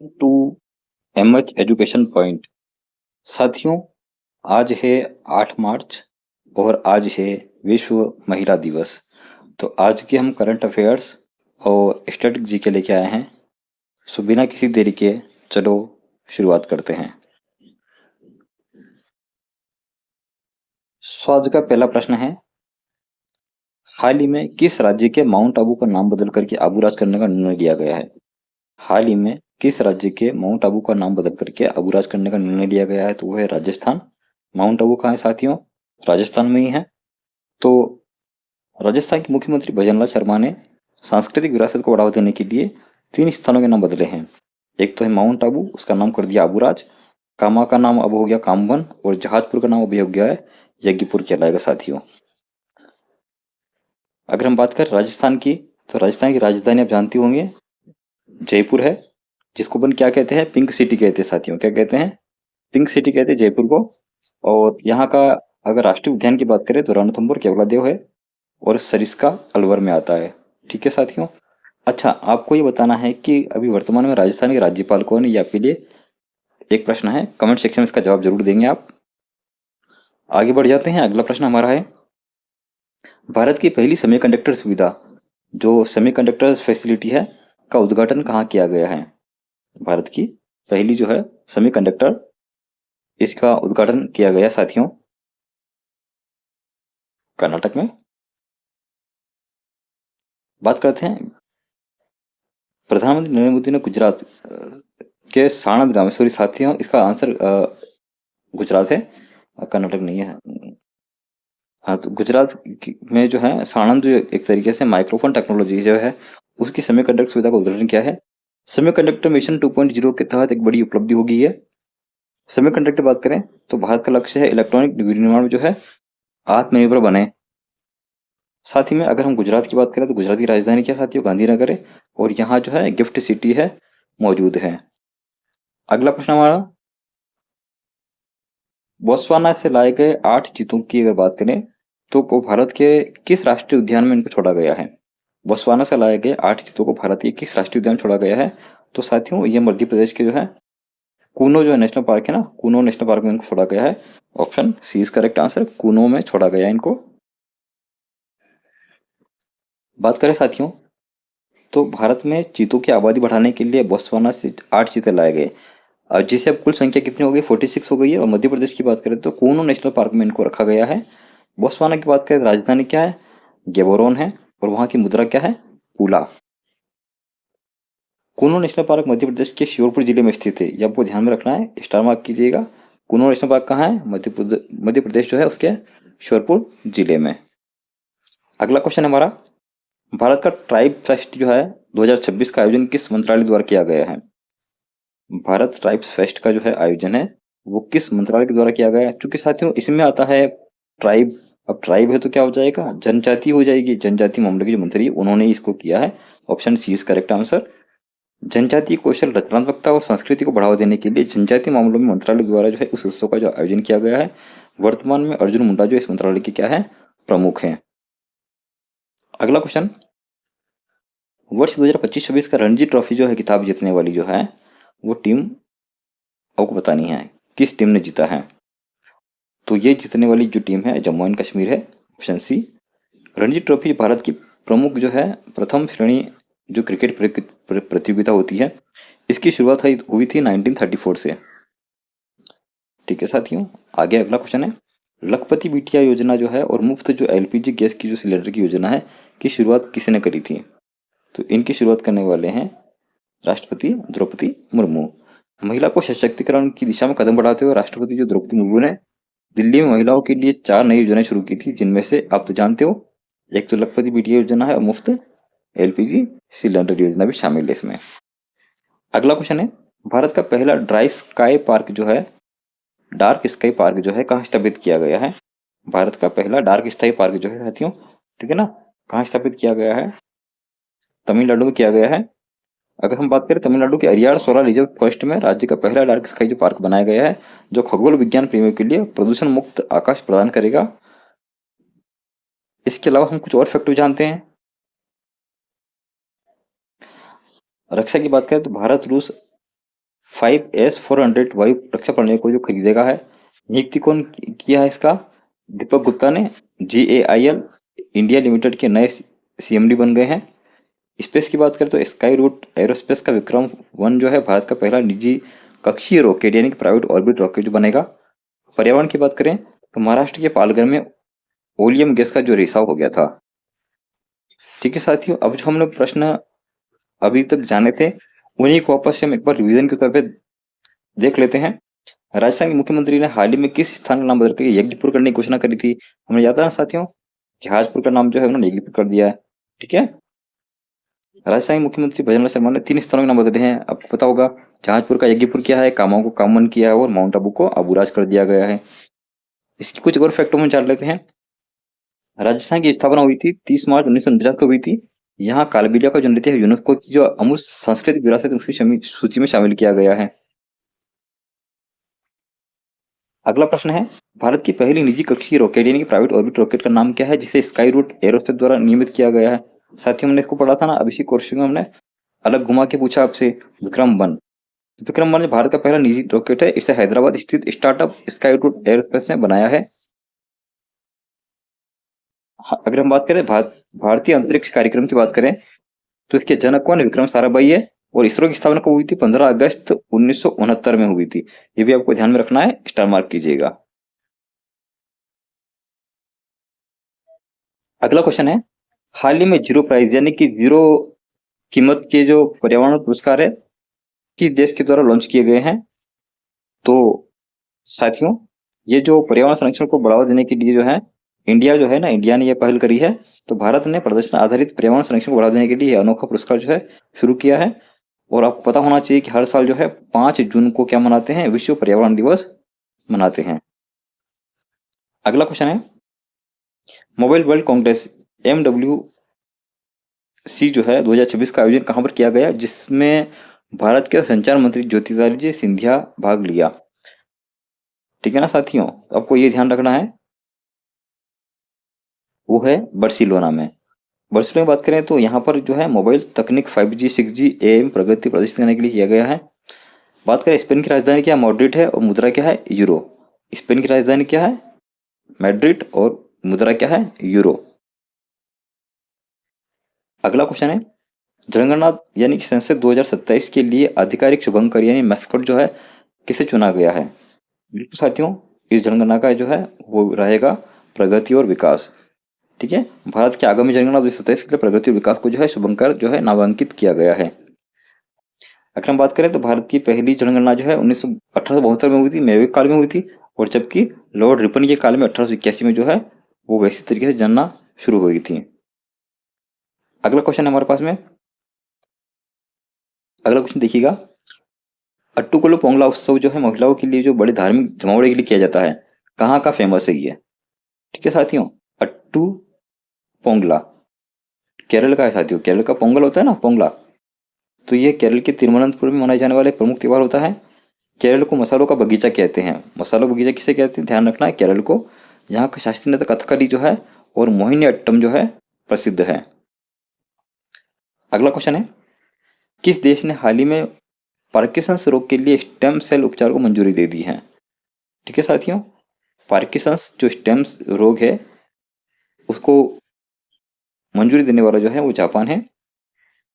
To MH education point. साथियों, आज है 8 मार्च और आज है विश्व महिला दिवस। तो आज के हम करंट अफेयर्स और स्टैटिक जीके लेके आए हैं। सो बिना किसी देरी के चलो शुरुआत करते हैं। सो आज का पहला प्रश्न है, हाल ही में किस राज्य के माउंट आबू का नाम बदल करके आबूराज करने का निर्णय लिया गया है? हाल ही में किस राज्य के माउंट आबू का नाम बदल करके आबूराज करने का निर्णय लिया गया है? तो वो है राजस्थान। माउंट आबू कहाँ है साथियों? राजस्थान में ही है। तो राजस्थान के मुख्यमंत्री भजनलाल शर्मा ने सांस्कृतिक विरासत को बढ़ावा देने के लिए 3 स्थानों के नाम बदले हैं। एक तो है माउंट आबू, उसका नाम कर दिया आबूराज। कामा का नाम अब हो गया कामबन और जहाजपुर का नाम अभी हो गया है यज्ञपुर कहलाएगा साथियों। अगर हम बात करें राजस्थान की, तो राजस्थान की राजधानी आप जानती होंगे जयपुर है, जिसको अपन क्या कहते हैं? पिंक सिटी कहते हैं साथियों। क्या कहते हैं? पिंक सिटी कहते हैं जयपुर को। और यहाँ का अगर राष्ट्रीय उद्यान की बात करें तो रणथंभौर केवलादेव है और सरिस्का अलवर में आता है। ठीक है साथियों। अच्छा, आपको ये बताना है कि अभी वर्तमान में राजस्थान के राज्यपाल कौन है, ये आपके लिए एक प्रश्न है। कमेंट सेक्शन में इसका जवाब जरूर देंगे आप। आगे बढ़ जाते हैं। अगला प्रश्न हमारा है, भारत की पहली सेमीकंडक्टर सुविधा जो सेमीकंडक्टर फैसिलिटी है का उद्घाटन कहाँ किया गया है? भारत की पहली जो है सेमीकंडक्टर, इसका उद्घाटन किया गया साथियों कर्नाटक में। बात करते हैं, प्रधानमंत्री नरेंद्र मोदी ने गुजरात के साणंद गांव में, सॉरी साथियों इसका आंसर गुजरात है, कर्नाटक नहीं है। हाँ, तो गुजरात में जो है साणंद, जो एक तरीके से माइक्रोफोन टेक्नोलॉजी जो है उसकी सेमीकंडक्टर सुविधा का उद्घाटन किया है। सेमीकंडक्टर मिशन 2.0 के तहत एक बड़ी उपलब्धि हो गई है। सेमीकंडक्टर बात करें तो भारत का लक्ष्य है इलेक्ट्रॉनिक विनिर्माण में जो है आत्मनिर्भर बने। साथ ही में अगर हम गुजरात की बात करें तो गुजरात की राजधानी क्या साथियों? गांधीनगर है और यहाँ जो है गिफ्ट सिटी है मौजूद है। अगला प्रश्न हमारा, बोत्सवाना से लाए गए 8 चीतों की अगर बात करें तो को भारत के किस राष्ट्रीय उद्यान में इनको छोड़ा गया है? बोत्सवाना से लाए गए 8 चीतों को भारत के किस राष्ट्रीय उद्यान में छोड़ा गया है? तो साथियों ये मध्य प्रदेश के जो है कूनो जो है नेशनल पार्क है ना, कूनो नेशनल पार्क में इनको छोड़ा गया है। Option C is correct answer, Kuno में छोड़ा गया है इनको। बात करें साथियों, तो भारत में चीतों की आबादी बढ़ाने के लिए बोत्सवाना से 8 चीते लाए गए और जिससे अब कुल संख्या कितनी हो गई? 46 हो गई है। और मध्य प्रदेश की बात करें तो कूनो नेशनल पार्क में इनको रखा गया है। बोत्सवाना की बात करें, राजधानी क्या है? गैबोरोन है और वहां की मुद्रा क्या है? पूला। कूनो नेशनल पार्क मध्य प्रदेश के श्योपुर जिले में स्थित है, ये आपको ध्यान में रखना है, स्टार मार्क कीजिएगा। कूनो नेशनल पार्क कहाँ है? मध्य प्रदेश जो है उसके श्योपुर जिले में। अगला क्वेश्चन हमारा, भारत का ट्राइब फेस्ट जो है 2026 का आयोजन किस मंत्रालय द्वारा किया गया है? भारत ट्राइब्स फेस्ट का जो है आयोजन है वो किस मंत्रालय के द्वारा किया गया है? क्योंकि साथियों इसमें आता है ट्राइब। अब ट्राइब है तो क्या हो जाएगा? जनजाति हो जाएगी। जनजाति मामले के जो मंत्री है, उन्होंने इसको किया है। Option C is correct answer. जनजातीय कौशल, रचनात्मकता और संस्कृति को बढ़ावा देने के लिए जनजातीय मामलों में मंत्रालय द्वारा जो है उस उत्सव का जो आयोजन किया गया है। वर्तमान में अर्जुन मुंडा जो इस मंत्रालय के क्या है? प्रमुख हैं। अगला क्वेश्चन, वर्ष 2025-26 का रणजी ट्रॉफी जो है खिताब जीतने वाली जो है वो टीम आपको बतानी है किस टीम ने जीता है। तो ये जीतने वाली जो टीम है जम्मू एंड कश्मीर है। Option C. Ranji trophy Bharat की प्रमुख जो है प्रथम श्रेणी जो क्रिकेट प्रतियोगिता होती है, इसकी शुरुआत हुई थी 1934 से। ठीक है साथियों, आगे अगला क्वेश्चन है, लखपति बिटिया योजना जो है और मुफ्त जो एलपीजी गैस की जो सिलेंडर की योजना है की शुरुआत किसने करी थी? तो इनकी शुरुआत करने वाले हैं राष्ट्रपति द्रौपदी मुर्मू। महिला को सशक्तिकरण की दिशा में कदम बढ़ाते हुए राष्ट्रपति जो द्रौपदी मुर्मू ने दिल्ली में महिलाओं के लिए 4 नई योजनाएं शुरू की थी, जिनमें से आप तो जानते हो एक तो लखपति बिटिया योजना है और मुफ्त एलपीजी सिलेंडर योजना भी शामिल है इसमें। अगला क्वेश्चन है, भारत का पहला ड्राई स्काई पार्क जो है, डार्क स्काई पार्क जो है कहाँ स्थापित किया गया है? भारत का पहला डार्क स्काई पार्क जो है साथियों, ठीक है ना, कहाँ स्थापित किया गया है? तमिलनाडु में किया गया है। अगर हम बात करें तमिलनाडु के अरियाड़ सोलर रिजर्व फॉरेस्ट में राज्य का पहला डार्क स्काई जो पार्क बनाया गया है, जो खगोल विज्ञान प्रेमियों के लिए प्रदूषण मुक्त आकाश प्रदान करेगा। इसके अलावा हम कुछ और फैक्टर जानते हैं। रक्षा की बात करें तो भारत रूस 5S-400 वायु रक्षा प्रणाली को जो खरीदेगा है, नियुक्ति कौन किया है इसका? दीपक गुप्ता ने। GAIL इंडिया लिमिटेड के नए CMD बन गए हैं। स्पेस की बात करें तो स्काई रूट एरोस्पेस का विक्रम 1 जो है भारत का पहला निजी कक्षीय रॉकेट यानी कि प्राइवेट ऑर्बिट रॉकेट जो बनेगा। पर्यावरण की बात करें तो महाराष्ट्र के पालघर में ओलियम गैस का जो रिसाव हो गया था। ठीक है साथियों, अब जो हमने प्रश्न अभी तक जाने थे उन्हीं को वापस से हम एक बार रिवीजन के तौर पे देख लेते हैं। राजस्थान के मुख्यमंत्री ने हाल ही में किस स्थान का नाम बदल कर यज्ञपुर करने की घोषणा करी थी? हमें याद है ना साथियों, जहाजपुर का नाम जो है उन्होंने यज्ञपुर कर दिया है। ठीक है, राजस्थान के मुख्यमंत्री भजनलाल शर्मा ने 3 स्थानों के नाम बदले हैं, आपको पता होगा। जहाजपुर का यज्ञपुर किया है, कामाओं को कामन किया है और माउंट आबू को अबूराज कर दिया गया है। इसकी कुछ और फैक्टों में जान लेते हैं। राजस्थान की स्थापना हुई थी 30 मार्च 1949 को हुई थी। यहाँ कालबेलिया का जो नृत्य है यूनेस्को की जो अमूर्त सांस्कृतिक विरासत उसकी सूची में शामिल किया गया है। अगला प्रश्न है, भारत की पहली निजी कक्षीय रॉकेट यानी कि प्राइवेट ऑर्बिट रॉकेट का नाम क्या है जिसे स्काई रूट एरोस्पेस द्वारा नियमित किया गया है? साथियों हमने इसको पढ़ा था ना, अब इसी कोर्स में हमने अलग घुमा के पूछा आपसे। विक्रम 1। विक्रम 1 भारत का पहला निजी रॉकेट है। इसे हैदराबाद स्थित स्टार्टअप स्काई रूट एरोस्पेस ने बनाया है। अगर हम बात करें भारतीय अंतरिक्ष कार्यक्रम की बात करें तो इसके जनक कौन है? विक्रम साराभाई है। और इसरो की स्थापना कब हुई थी? 15 अगस्त 1969 में हुई थी। ये भी आपको ध्यान में रखना है, स्टार मार्क कीजिएगा। अगला क्वेश्चन है, हाल ही में जीरो प्राइस यानी कि जीरो कीमत के जो पर्यावरण पुरस्कार है किस देश के द्वारा लॉन्च किए गए हैं? तो साथियों, ये जो पर्यावरण संरक्षण को बढ़ावा देने के लिए जो है इंडिया जो है ना, इंडिया ने ये पहल करी है। तो भारत ने प्रदर्शन आधारित पर्यावरण संरक्षण को बढ़ावा देने के लिए अनोखा पुरस्कार जो है शुरू किया है। और आपको पता होना चाहिए कि हर साल जो है 5 जून को क्या मनाते हैं? विश्व पर्यावरण दिवस मनाते हैं। अगला क्वेश्चन है, मोबाइल वर्ल्ड कांग्रेस MWC जो है 2026 का आयोजन कहां पर किया गया जिसमें भारत के संचार मंत्री ज्योतिरादित्य सिंधिया भाग लिया? ठीक है ना साथियों, आपको ये ध्यान रखना है, वो है बार्सिलोना में। बार्सिलोना की बात करें तो यहाँ पर जो है मोबाइल तकनीक 5G 6G AM प्रगति प्रदर्शित करने के लिए किया गया है। बात करें स्पेन की राजधानी क्या है? मैड्रिड है। और मुद्रा क्या है? यूरो। स्पेन की राजधानी क्या है? मैड्रिड। और मुद्रा क्या है? यूरो। अगला क्वेश्चन है, जनगणना यानी कि सेंसस 2027 के लिए आधिकारिक शुभंकर यानी मैस्कट जो है किसे चुना गया है? बिल्कुल साथियों, इस जनगणना का जो है वो रहेगा प्रगति और विकास। ठीक है, भारत की आगामी जनगणना 2027 के लिए प्रगति और विकास को जो है शुभंकर जो है नामांकित किया गया है। अगर हम बात करें तो भारत की पहली जनगणना जो है 1872 में हुई थी, मेवाड़ काल में हुई थी। और जबकि लॉर्ड रिपन के काल में 1881 में जो है वो वैसी तरीके से जनना शुरू हुई थी। अगला क्वेश्चन है हमारे पास में, अगला क्वेश्चन देखिएगा, अट्टुकल्लू पोंगला उत्सव जो है महिलाओं के लिए जो बड़े धार्मिक जमावड़े के लिए किया जाता है, कहाँ का फेमस है ये? ठीक है साथियों, अट्टू पोंगला केरल का है साथियों। केरल का पोंगल होता है ना, पोंगला, तो ये केरल के तिरुवनंतपुरम में मनाए जाने वाले प्रमुख त्यौहार होता है। केरल को मसालों का बगीचा कहते हैं। मसालों बगीचा किसे कहते हैं? ध्यान रखना है केरल को। यहाँ का शास्त्रीय नृत्य कथकली जो है और मोहिनी अट्टम जो है प्रसिद्ध है। अगला क्वेश्चन है, किस देश ने हाल ही में पार्किंसंस रोग के लिए स्टेम सेल उपचार को मंजूरी दे दी है? ठीक है साथियों, पार्किंसंस जो स्टेम रोग है उसको मंजूरी देने वाला जो है वो जापान है।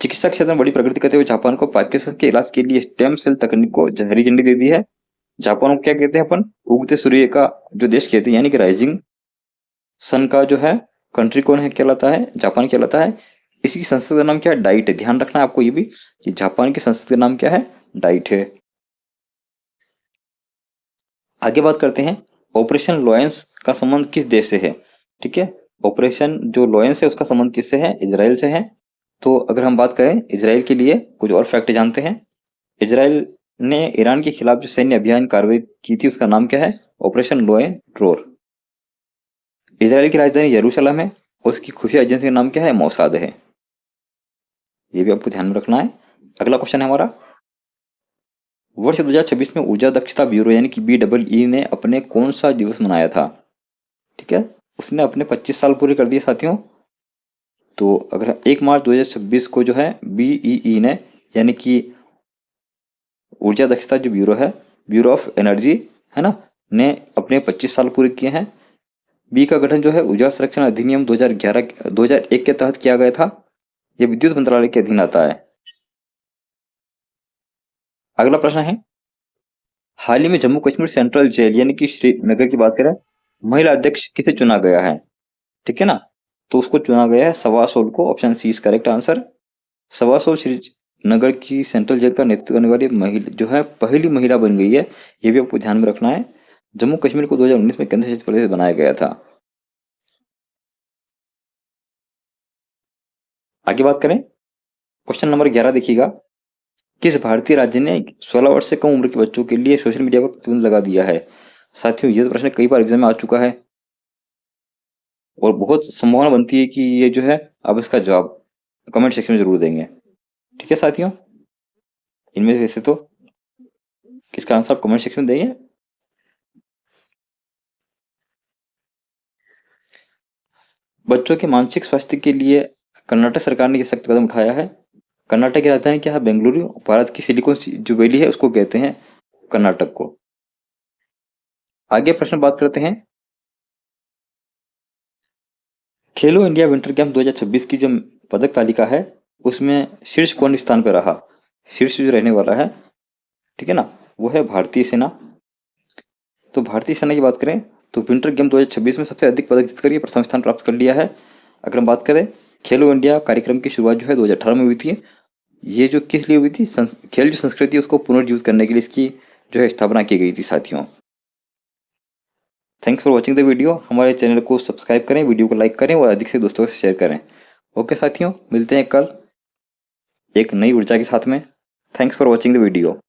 चिकित्सा क्षेत्र में बड़ी प्रगति करते हुए जापान को पार्किंसन के इलाज के लिए स्टेम सेल तकनीक को हरी झंडी दे दी है। जापान को क्या कहते हैं अपन? उगते सूर्य का जो देश कहते हैं, यानी कि राइजिंग सन का जो है कंट्री कौन है कहलाता है? जापान कहलाता है। इसकी संस्कृत का नाम क्या है? डाइट है। ध्यान रखना है आपको ये भी कि जापान की संस्कृत का नाम क्या है? डाइट है। आगे बात करते हैं, ऑपरेशन लॉयंस का संबंध किस देश से है? ठीक है, ऑपरेशन जो लॉयंस है उसका संबंध किससे है? इजराइल से है। तो अगर हम बात करें इजराइल के लिए कुछ और फैक्ट जानते हैं। इजराइल ने ईरान के खिलाफ जो सैन्य अभियान कार्रवाई की थी उसका नाम क्या है? ऑपरेशन लोएन ड्रोर। इजराइल की राजधानी यरूशलेम है और उसकी खुफिया एजेंसी का नाम क्या है? मोसाद है। ये भी आपको ध्यान में रखना है। अगला क्वेश्चन है हमारा, वर्ष 2026 में ऊर्जा दक्षता ब्यूरो यानी कि BEE ने अपने कौन सा दिवस मनाया था? ठीक है, उसने अपने 25 साल पूरे कर दिए साथियों। तो अगर 1 मार्च 2026 को जो है BEE ने यानी कि ऊर्जा दक्षता जो ब्यूरो है, ब्यूरो ऑफ एनर्जी, है ना, ने अपने 25 साल पूरे किए हैं। बी का गठन जो है ऊर्जा संरक्षण अधिनियम 2001 के तहत किया गया था। यह विद्युत मंत्रालय के अधीन आता है। अगला प्रश्न है, हाल ही में जम्मू कश्मीर सेंट्रल जेल यानी कि श्रीनगर की बात करें, महिला अध्यक्ष किसे चुना गया है? ठीक है ना, तो उसको चुना गया है सवा सोल को। Option C is correct answer. सवा सोल श्रीनगर की सेंट्रल जेल का नेतृत्व करने वाली महिला जो है पहली महिला बन गई है। ये भी आपको ध्यान में रखना है। जम्मू कश्मीर को 2019 में केंद्र शासित प्रदेश बनाया गया था। आगे बात करें, क्वेश्चन नंबर 11 देखिएगा, किस भारतीय राज्य ने 16 वर्ष से कम उम्र के बच्चों के लिए सोशल मीडिया पर प्रतिबंध लगा दिया है? साथियों, ये तो प्रश्न कई बार एग्जाम में आ चुका है और बहुत संभावना बनती है कि ये जो है आप इसका जवाब कमेंट सेक्शन में जरूर देंगे। ठीक है साथियों, इनमें से वैसे तो किसका आंसर आप कमेंट सेक्शन में देंगे। बच्चों के मानसिक स्वास्थ्य के लिए कर्नाटक सरकार ने ये सख्त कदम उठाया है। कर्नाटक की राजधानी क्या है? बेंगलुरु। भारत की सिलिकॉन जो वैली है उसको कहते हैं कर्नाटक को। आगे प्रश्न बात करते हैं, खेलो इंडिया विंटर गेम 2026 की जो पदक तालिका है उसमें शीर्ष कौन स्थान पर रहा? शीर्ष जो रहने वाला है, ठीक है ना, वो है भारतीय सेना। तो भारतीय सेना की बात करें तो विंटर गेम 2026 में सबसे अधिक पदक जीतकर ये प्रथम स्थान प्राप्त कर लिया है। अगर हम बात करें, खेलो इंडिया कार्यक्रम की शुरुआत जो है 2018 में हुई थी। ये जो किस लिए हुई थी? खेल जो संस्कृति है उसको पुनर्जीवित करने के लिए इसकी जो है स्थापना की गई थी साथियों। Thanks for watching the video. हमारे चैनल को सब्सक्राइब करें, वीडियो को लाइक करें और अधिक से दोस्तों से शेयर करें। ओके साथियों, मिलते हैं कल एक नई ऊर्जा के साथ में। Thanks for watching the video.